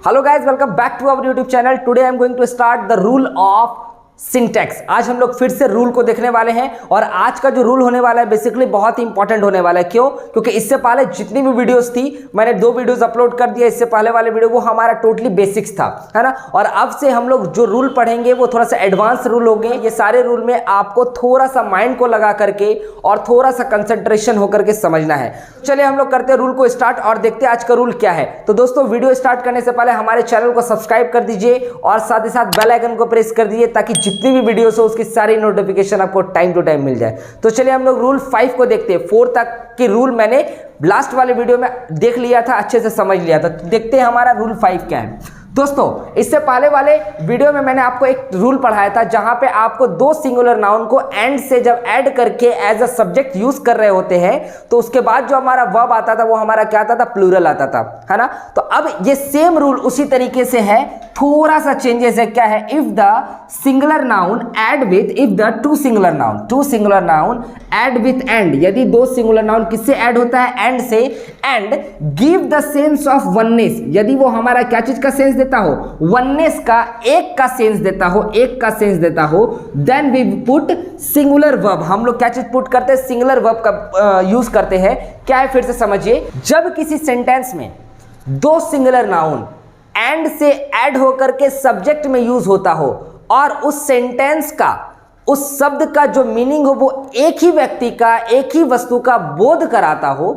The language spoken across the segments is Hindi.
Hello guys, welcome back to our YouTube channel. Today I am going to start the rule of syntax. आज हम लोग फिर से रूल को देखने वाले हैं और आज का जो रूल होने वाला है बेसिकली बहुत ही इंपॉर्टेंट होने वाला है। क्यों? क्योंकि इससे पहले जितनी भी वीडियोस थी, मैंने 2 वीडियोस अपलोड कर दिया। इससे पहले वाले वीडियो वो हमारा टोटली बेसिक्स था, है ना। और अब से हम लोग जो रूल पढ़ेंगे वो थोड़ा सा एडवांस रूल होंगे। ये सारे रूल में आपको थोड़ा सा माइंड को लगा करके और थोड़ा सा कंसंट्रेशन होकर के समझना है। चलिए हम लोग करते हैं रूल को स्टार्ट और देखते हैं आज का रूल क्या है। तो दोस्तों, वीडियो स्टार्ट करने से पहले हमारे चैनल को सब्सक्राइब कर दीजिए और साथ ही साथ बेल आइकन को प्रेस कर दीजिए ताकि जितनी भी वीडियोस हो उसकी सारी नोटिफिकेशन आपको टाइम टू टाइम मिल जाए। तो चलिए हम लोग रूल 5 को देखते हैं। 4 तक की रूल मैंने लास्ट वाले वीडियो में देख लिया था, अच्छे से समझ लिया था। तो देखते हैं हमारा रूल 5 क्या है। दोस्तों, इससे पहले वाले वीडियो में मैंने आपको एक रूल पढ़ाया था जहां पे आपको 2 सिंगुलर नाउन को एंड से जब ऐड करके एज अ सब्जेक्ट यूज कर रहे होते हैं तो उसके बाद जो हमारा वर्ब आता था वो हमारा क्या आता था? प्लूरल आता था, है ना। तो अब ये सेम रूल उसी तरीके से है, थोड़ा सा चेंजेस है। क्या है? If the singular noun add with, if the two singular noun add with and, यदि 2 सिंगुलर नाउन किससे ऐड होता है? एंड से। And give the sense of oneness, यदि वो हमारा क्या चीज का सेंस देता हो? वननेस का, एक का सेंस देता हो, then we put singular verb. हम लोग क्या चीज पुट करते हैं? सिंगुलर वर्ब का यूज करते हैं। क्या है? फिर से समझिए। जब किसी सेंटेंस में 2 सिंगुलर नाउन एंड से ऐड होकर के सब्जेक्ट में यूज होता हो और उस सेंटेंस का, उस शब्द का जो मीनिंग हो वो एक ही व्यक्ति का, एक ही वस्तु का बोध कराता हो,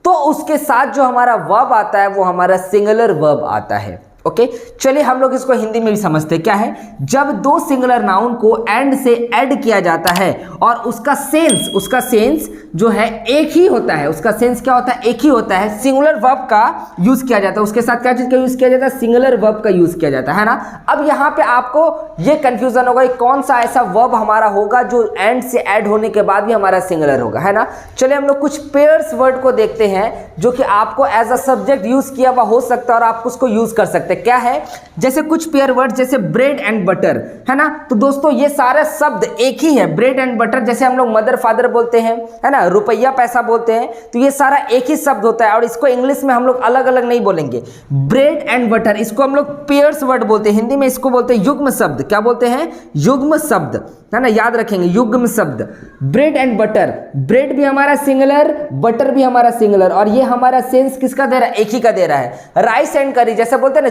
तो उसके साथ जो हमारा वर्ब आता है वो हमारा सिंगुलर वर्ब आता है। ओके, चलिए हम लोग इसको हिंदी में भी समझते हैं। क्या है? जब 2 सिंगुलर नाउन को एंड से ऐड किया जाता है और उसका सेंस जो है एक ही होता है, उसका सेंस क्या होता है? एक ही होता है। सिंगुलर वर्ब का यूज किया जाता है, उसके साथ क्या चीज का यूज किया जाता है? सिंगुलर वर्ब का यूज किया जाता है ना। अब यहां पे आपको ये कंफ्यूजन होगा कौन सा ऐसा वर्ब हमारा होगा जो एंड से ऐड होने के बाद भी हमारा सिंगुलर होगा, है ना। चलिए हम लोग कुछ पेयर्स वर्ड को देखते हैं जो कि आपको एज अ सब्जेक्ट यूज किया हुआ हो सकता है और आप उसको यूज कर सकते हैं। क्या है? जैसे कुछ पेयर वर्ड जैसे ब्रेड एंड बटर, है ना। तो दोस्तों ये सारे शब्द एक ही है, ब्रेड एंड बटर। जैसे हम लोग मदर फादर बोलते हैं, है ना, रुपया पैसा बोलते हैं, तो ये सारा एक ही शब्द होता है और इसको इंग्लिश में हम लोग अलग अलग नहीं बोलेंगे। ब्रेड एंड बटर, इसको हम लोग पेयर्स वर्ड बोलते हैं। हिंदी में इसको बोलते हैं युग्म शब्द। क्या बोलते हैं? युग्म शब्द, है ना, याद रखेंगे, युग्म शब्द। ब्रेड एंड बटर, ब्रेड भी हमारा सिंगुलर, बटर भी हमारा सिंगुलर, और ये हमारा सेंस किसका दे रहा है? एक ही का दे रहा है। राइस एंड करी, जैसे बोलते हैं ना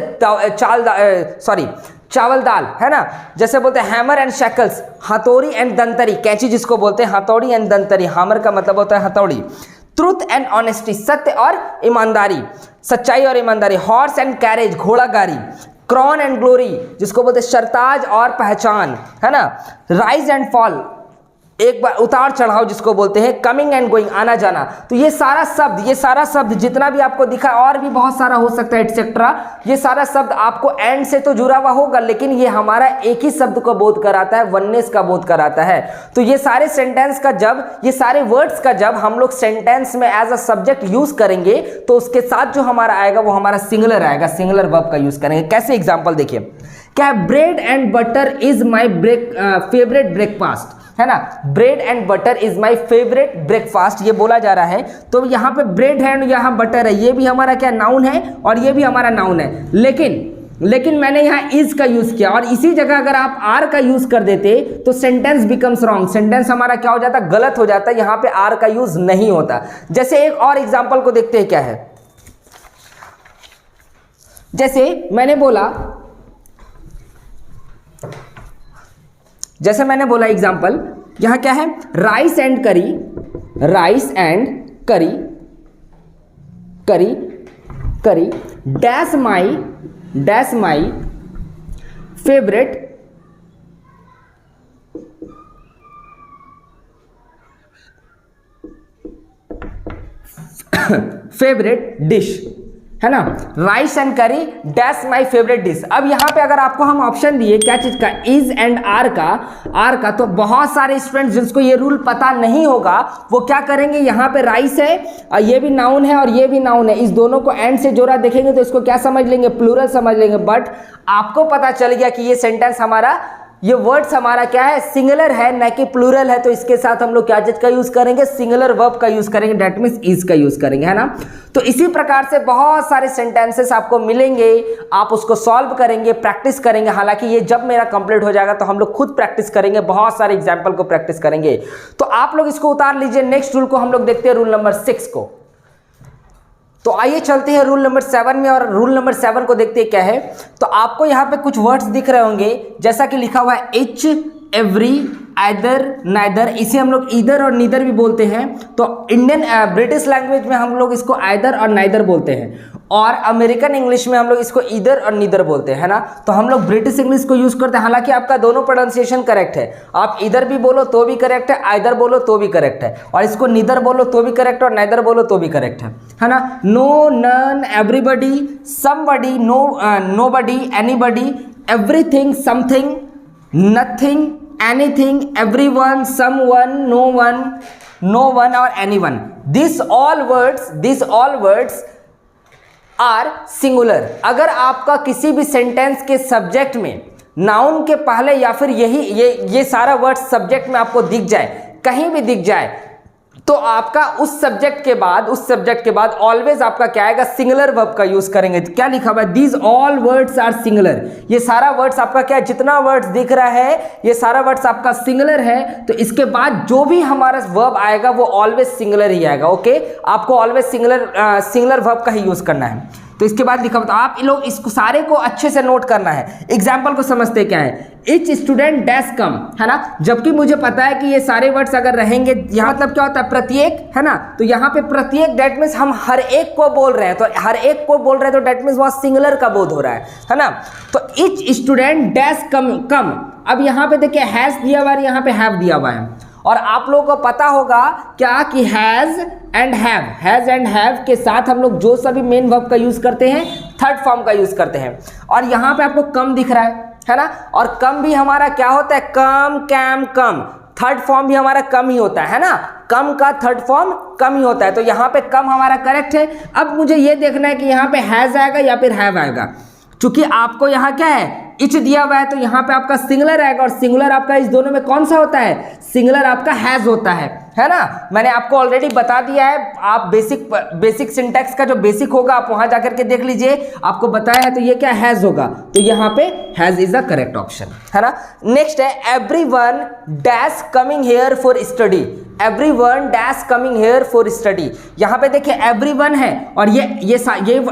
चावल दाल, है ना। जैसे बोलते हैं हैमर एंड शैकल्स, हथौड़ी एंड दंतरी, कैंची जिसको बोलते हैं हथौड़ी एंड दंतरी, हैमर का मतलब होता है हथौड़ी। ट्रुथ एंड ऑनेस्टी, सत्य और ईमानदारी, सच्चाई और ईमानदारी। हॉर्स एंड कैरेज, घोड़ा गाड़ी। क्रॉन एंड ग्लोरी, जिसको बोलते हैं सरताज और पहचान, है ना। राइज एंड फॉल, एक बार उतार चढ़ाव जिसको बोलते हैं। कमिंग एंड गोइंग, आना जाना। तो ये सारा शब्द जितना भी आपको दिखा, और भी बहुत सारा हो सकता है एटसेट्रा, ये सारा शब्द आपको एंड से तो जुड़ा हुआ होगा लेकिन ये हमारा एक ही शब्द को बोध कराता है, वननेस का बोध कराता है। तो ये सारे सेंटेंस का जब, ये सारे वर्ड्स का जब हम लोग सेंटेंस में एज अ सब्जेक्ट यूज करेंगे तो उसके साथ जो हमारा आएगा वो हमारा सिंगुलर आएगा, सिंगुलर वर्ब का यूज करेंगे। कैसे? एग्जाम्पल देखिए। क्या? Bread and butter is my favourite breakfast, है ना। Bread and butter is my favourite breakfast, ये बोला जा रहा है। तो यहाँ पे ब्रेड है, यहाँ बटर है, ये भी हमारा क्या नाउन है और ये भी हमारा नाउन है। लेकिन मैंने यहाँ इज का यूज किया और इसी जगह अगर आप आर का यूज कर देते तो सेंटेंस बिकम्स रॉन्ग, सेंटेंस हमारा क्या हो जाता? गलत हो जाता। यहाँ पे आर का यूज नहीं होता। जैसे एक और एग्जाम्पल को देखते हैं। क्या है? जैसे मैंने बोला एग्जाम्पल, यहां क्या है? राइस एंड करी डैश माई फेवरेट डिश, है ना। राइस एंड करी डैश माई फेवरेट डिश। अब यहाँ पे अगर आपको हम ऑप्शन दिए क्या चीज का? इज एंड आर का, तो बहुत सारे स्टूडेंट्स जिसको ये रूल पता नहीं होगा वो क्या करेंगे? यहाँ पे राइस है, ये भी नाउन है और ये भी नाउन है, इस दोनों को एंड से जोड़ा देखेंगे तो इसको क्या समझ लेंगे? प्लूरल समझ लेंगे। बट आपको पता चल गया कि ये सेंटेंस हमारा ये वर्ड्स हमारा क्या है, सिंगुलर है ना कि प्लूरल है, तो इसके साथ हम लोग क्या चीज का यूज करेंगे, सिंगुलर वर्ब का यूज करेंगे, दैट मींस इज का यूज करेंगे, है ना। तो इसी प्रकार से बहुत सारे सेंटेंसेस आपको मिलेंगे, आप उसको सॉल्व करेंगे, प्रैक्टिस करेंगे। हालांकि ये जब मेरा कंप्लीट हो जाएगा तो हम लोग खुद प्रैक्टिस करेंगे, बहुत सारे एग्जाम्पल को प्रैक्टिस करेंगे। तो आप लोग इसको उतार लीजिए। नेक्स्ट रूल को हम लोग देखते हैं, रूल नंबर 6 को। तो आइए चलते हैं रूल नंबर 7 में, और रूल नंबर 7 को देखते हैं क्या है। तो आपको यहाँ पे कुछ वर्ड्स दिख रहे होंगे, जैसा कि लिखा हुआ है इच, एवरी, आइदर, नाइदर। इसे हम लोग ईदर और नीदर भी बोलते हैं। तो इंडियन ब्रिटिश लैंग्वेज में हम लोग इसको आइदर और नाइदर बोलते हैं, और अमेरिकन इंग्लिश में हम लोग इसको ईदर और नीदर बोलते हैं, है ना। तो हम लोग ब्रिटिश इंग्लिश को यूज करते हैं। हालांकि आपका दोनों प्रोनाउंसिएशन करेक्ट है, आप इधर भी बोलो तो भी करेक्ट है, आइदर बोलो तो भी करेक्ट है, और इसको नीदर बोलो तो भी करेक्ट है, और नाइदर बोलो तो भी करेक्ट है ना। No, none, everybody, somebody, nobody, anybody, everything, something, nothing, anything, everyone, someone, no one और anyone. This all words are singular. अगर आपका किसी भी सेंटेंस के सब्जेक्ट में नाउन के पहले या फिर ये सारा वर्ड सब्जेक्ट में आपको दिख जाए, कहीं भी दिख जाए, तो आपका उस सब्जेक्ट के बाद ऑलवेज आपका क्या आएगा, सिंगुलर वर्ब का यूज करेंगे। तो क्या लिखा हुआ है, these all words are singular. ये सारा वर्ड्स आपका क्या है, जितना वर्ड्स दिख रहा है ये सारा वर्ड्स आपका सिंगुलर है। तो इसके बाद जो भी हमारा वर्ब आएगा वो ऑलवेज सिंगुलर ही आएगा। ओके, आपको ऑलवेज सिंगुलर वर्ब का ही यूज करना है। तो इसके बाद लिखा हुआ, तो आप लोग इसको सारे को अच्छे से नोट करना है। एग्जाम्पल को समझते क्या है, इच स्टूडेंट डैश कम, है ना। जबकि मुझे पता है कि ये सारे वर्ड्स अगर रहेंगे, यहाँ मतलब क्या होता है, प्रत्येक, है ना। तो यहाँ पे प्रत्येक दैट मीन्स हम हर एक को बोल रहे हैं, तो हर एक को बोल रहे हैं, तो दैट मीन्स वहाँ सिंगुलर का बोध हो रहा है ना। तो इच स्टूडेंट डैश कम। अब यहाँ पे देखिए हैज दिया हुआ है, यहाँ पे हैव दिया हुआ है, और आप लोगों को पता होगा क्या कि हैज एंड हैव के साथ हम लोग जो सभी मेन वर्ब का यूज करते हैं, थर्ड फॉर्म का यूज करते हैं। और यहाँ पे आपको कम दिख रहा है ना, और कम भी हमारा क्या होता है, कम, कैम, कम। थर्ड फॉर्म भी हमारा कम ही होता है ना, कम का थर्ड फॉर्म कम ही होता है। तो यहाँ पे कम हमारा करेक्ट है। अब मुझे ये देखना है कि यहाँ पे हैज आएगा या फिर हैव आएगा। चूंकि आपको यहाँ क्या है, इच दिया हुआ है, तो यहाँ पे आपका सिंगुलर आएगा, और सिंगुलर आपका इस दोनों में कौन सा होता है, सिंगुलर आपका हैज होता है ना। मैंने आपको ऑलरेडी बता दिया है, आप बेसिक सिंटैक्स का जो बेसिक होगा आप वहां जाकर के देख लीजिए, आपको बताया है। तो ये क्या हैज होगा, तो यहाँ पे has is the correct option, है ना। नेक्स्ट है everyone dash coming here for study. Everyone dash coming here for study. यहाँ पे देखिए एवरीवन है, और ये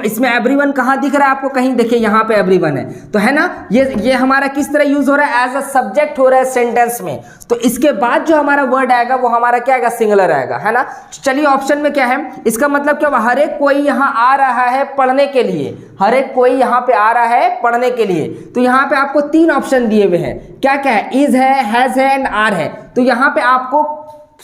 इसमें एवरीवन कहाँ दिख रहा है आपको, कहीं देखिए यहाँ पे एवरीवन है, तो है ना। ये हमारा किस तरह यूज हो रहा है, एज अ सब्जेक्ट हो रहा है सेंटेंस में। तो इसके बाद जो हमारा वर्ड आएगा वो हमारा क्या आएगा, सिंगुलर आएगा, है ना। चलिए ऑप्शन में क्या है, इसका मतलब क्या, हर एक कोई यहाँ आ रहा है पढ़ने के लिए, हर एक कोई यहाँ पे आ रहा है पढ़ने के लिए। तो यहाँ पे आपको 3 ऑप्शन दिए हुए हैं, क्या क्या है, इज है, हैज है एंड आर है। तो यहाँ पे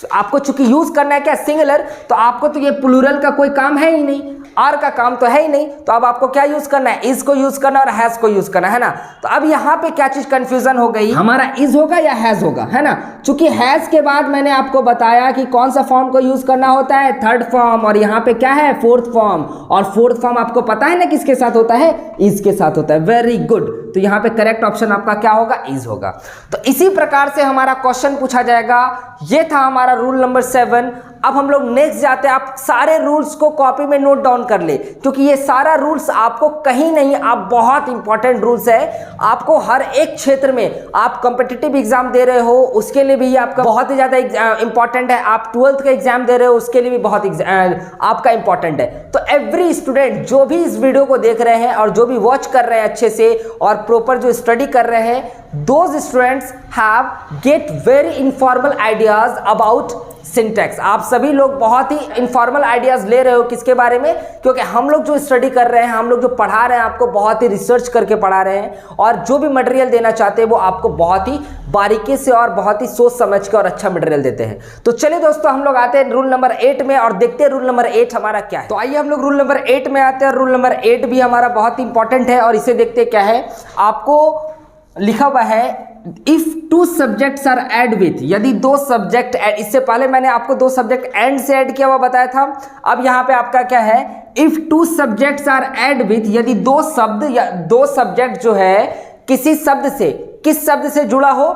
आपको चूंकि यूज करना है क्या, सिंगुलर, तो आपको तो ये प्लूरल का कोई काम है ही नहीं, आर का काम तो है ही नहीं। तो अब आपको क्या यूज करना है, इज को यूज करना और हैज को यूज करना, है ना। तो अब यहाँ पे क्या चीज कंफ्यूजन हो गई, हमारा इज होगा या हैज होगा, है ना। चूंकि हैज के बाद मैंने आपको बताया कि कौन सा फॉर्म को यूज करना होता है, थर्ड फॉर्म, और यहाँ पे क्या है, फोर्थ फॉर्म। और फोर्थ फॉर्म आपको पता है ना किसके साथ होता है, इज के साथ होता है। Very good. तो यहाँ पे करेक्ट ऑप्शन आपका क्या होगा, इज होगा। तो इसी प्रकार से हमारा क्वेश्चन पूछा जाएगा। ये था हमारा रूल नंबर 7। अब हम लोग नेक्स्ट जाते हैं। आप सारे रूल्स को कॉपी में नोट डाउन कर ले, क्योंकि ये सारा रूल्स आपको कहीं नहीं, आप बहुत इंपॉर्टेंट रूल्स है। आपको हर एक क्षेत्र में, आप कॉम्पिटिटिव एग्जाम दे रहे हो उसके लिए भी आपका बहुत ही ज्यादा इंपॉर्टेंट है, आप 12th का एग्जाम दे रहे हो उसके लिए भी बहुत आपका इंपॉर्टेंट है। तो एवरी स्टूडेंट जो भी इस वीडियो को देख रहे हैं और जो भी वॉच कर रहे हैं अच्छे से और प्रॉपर जो स्टडी कर रहे हैं, those students have get very informal ideas about syntax. आप सभी लोग बहुत ही इनफॉर्मल आइडियाज ले रहे हो, किसके बारे में, क्योंकि हम लोग जो स्टडी कर रहे हैं, हम लोग जो पढ़ा रहे हैं, आपको बहुत ही रिसर्च करके पढ़ा रहे हैं, और जो भी मटेरियल देना चाहते हैं वो आपको बहुत ही बारीकी से और बहुत ही सोच समझ के और अच्छा मटेरियल देते हैं। तो चलिए दोस्तों, हम लोग आते हैं रूल नंबर 8 में और देखते हैं रूल नंबर 8 हमारा क्या है। तो आइए हम लोग रूल नंबर 8 में आते हैं। रूल नंबर 8 भी हमारा बहुत ही इंपॉर्टेंट है, और इसे देखते क्या है। आपको लिखा हुआ है if 2 subjects R add with, यदि 2 सब्जेक्ट, इससे पहले मैंने आपको 2 सब्जेक्ट एंड से ऐड किया हुआ बताया था। अब यहाँ पे आपका क्या है, if 2 subjects R add with, यदि 2 शब्द या 2 सब्जेक्ट जो है किसी शब्द से किस शब्द से जुड़ा हो,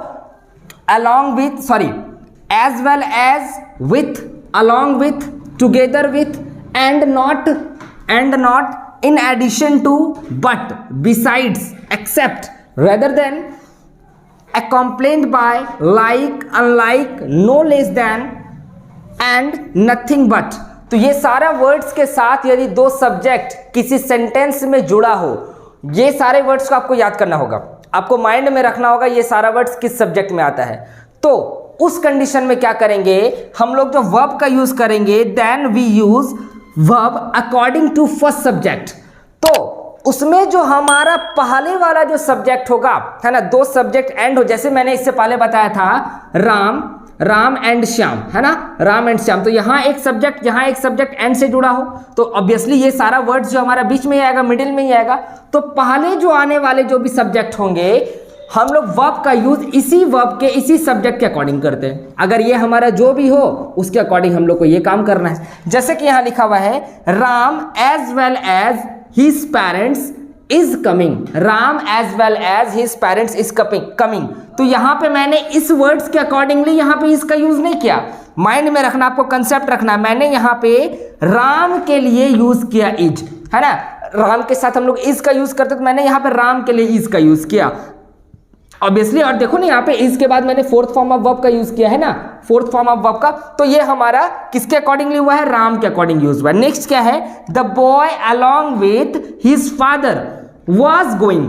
along with, sorry, as well as, with, along with, together with, and not, in addition to, but, besides, except, rather than, accompanied by, like, unlike, no less than, and nothing but। तो ये सारा वर्ड्स के साथ यदि दो सब्जेक्ट किसी सेंटेंस में जुड़ा हो, ये सारे वर्ड्स को आपको याद करना होगा, आपको माइंड में रखना होगा ये सारा वर्ड्स किस सब्जेक्ट में आता है। तो उस कंडीशन में क्या करेंगे हम लोग, जो वर्ब का यूज करेंगे, then we use verb according to first subject. तो उसमें जो हमारा पहले वाला जो सब्जेक्ट होगा, है ना, दो सब्जेक्ट एंड हो, जैसे मैंने इससे पहले बताया था राम एंड श्याम, है ना, राम एंड श्याम। तो यहाँ एक सब्जेक्ट एंड से जुड़ा हो, तो ऑब्वियसली ये सारा वर्ड्स जो हमारा बीच में ही आएगा, मिडिल में ही आएगा। तो पहले जो आने वाले जो भी सब्जेक्ट होंगे, हम लोग वर्ब का यूज इसी वर्ब के इसी सब्जेक्ट के अकॉर्डिंग करते हैं। अगर ये हमारा जो भी हो उसके अकॉर्डिंग हम लोग को ये काम करना है। जैसे कि यहाँ लिखा हुआ है Ram as well as his parents is coming, Ram as well as his parents is coming. तो यहाँ पे मैंने इस वर्ड्स के अकॉर्डिंगली यहाँ पे इसका यूज नहीं किया। माइंड में रखना, आपको कंसेप्ट रखना, मैंने यहाँ पे राम के लिए यूज किया इज, है ना, राम के साथ हम लोग इज का यूज करते, तो मैंने यहाँ पे राम के लिए इज का यूज किया ऑब्वियसली। और देखो ना यहाँ पे इज के बाद मैंने फोर्थ फॉर्म ऑफ वर्ब का यूज किया है ना, फोर्थ फॉर्म ऑफ वर्ब का। तो ये हमारा किसके अकॉर्डिंगली हुआ है, राम के अकॉर्डिंग यूज हुआ। नेक्स्ट क्या है, the boy along with his father was going,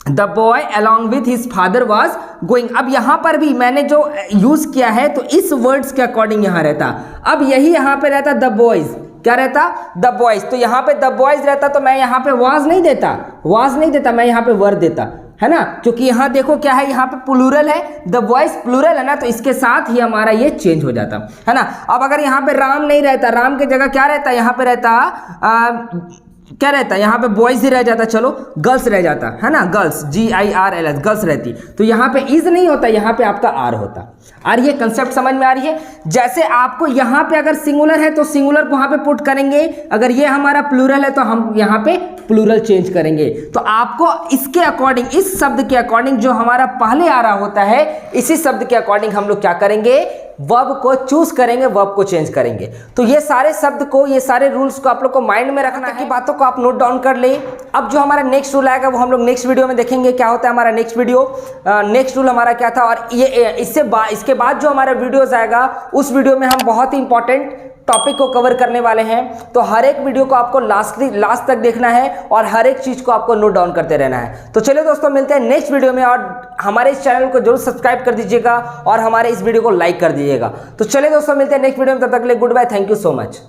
the boy along with his father was going। अब यहां पर भी मैंने जो यूज किया है तो इस वर्ड्स के अकॉर्डिंग यहां रहता। अब यही यहां पे रहता द बॉयज, क्या रहता, द बॉयज। तो यहां पे द बॉयज रहता तो मैं यहां पे was नहीं देता, मैं यहां पे were देता, है ना, क्योंकि यहां देखो क्या है, यहां पे प्लूरल है, द बॉयज प्लूरल है ना, तो इसके साथ ही हमारा ये चेंज हो जाता, है ना। अब अगर यहां पे राम नहीं रहता, राम की जगह क्या रहता, यहां पे रहता क्या रहता, यहाँ पे बॉयज ही रह जाता, चलो गर्ल्स रह जाता, है ना, गर्ल्स, GIRLS, गर्ल्स रहती। तो यहाँ पे इज नहीं होता, यहाँ पे आपका आर होता। आ रही है कंसेप्ट, समझ में आ रही है। जैसे आपको यहाँ पे अगर सिंगुलर है तो सिंगुलर को वहां पे पुट करेंगे, अगर ये हमारा प्लूरल है तो हम यहाँ पे प्लूरल चेंज करेंगे। तो आपको इसके अकॉर्डिंग, इस शब्द के अकॉर्डिंग जो हमारा पहले आ रहा होता है, इसी शब्द के अकॉर्डिंग हम लोग क्या करेंगे, वर्ब को चूज करेंगे, वर्ब को चेंज करेंगे। तो ये सारे शब्द को, ये सारे रूल्स को आप लोग को माइंड में रखना है, कि बातों को आप नोट डाउन कर ले। अब जो हमारा नेक्स्ट रूल आएगा वो हम लोग नेक्स्ट वीडियो में देखेंगे क्या होता है हमारा नेक्स्ट वीडियो। नेक्स्ट रूल हमारा क्या था, और ये इसके बाद जो हमारा वीडियोस आएगा उस वीडियो में हम बहुत ही इंपॉर्टेंट टॉपिक को कवर करने वाले हैं। तो हर एक वीडियो को आपको लास्ट तक देखना है और हर एक चीज को आपको नोट डाउन करते रहना है। तो चलिए दोस्तों, मिलते हैं नेक्स्ट वीडियो में, और हमारे इस चैनल को जरूर सब्सक्राइब कर दीजिएगा और हमारे इस वीडियो को लाइक कर दीजिएगा। तो चलिए दोस्तों, मिलते हैं नेक्स्ट वीडियो में, तब तक के लिए good bye, thank you so much.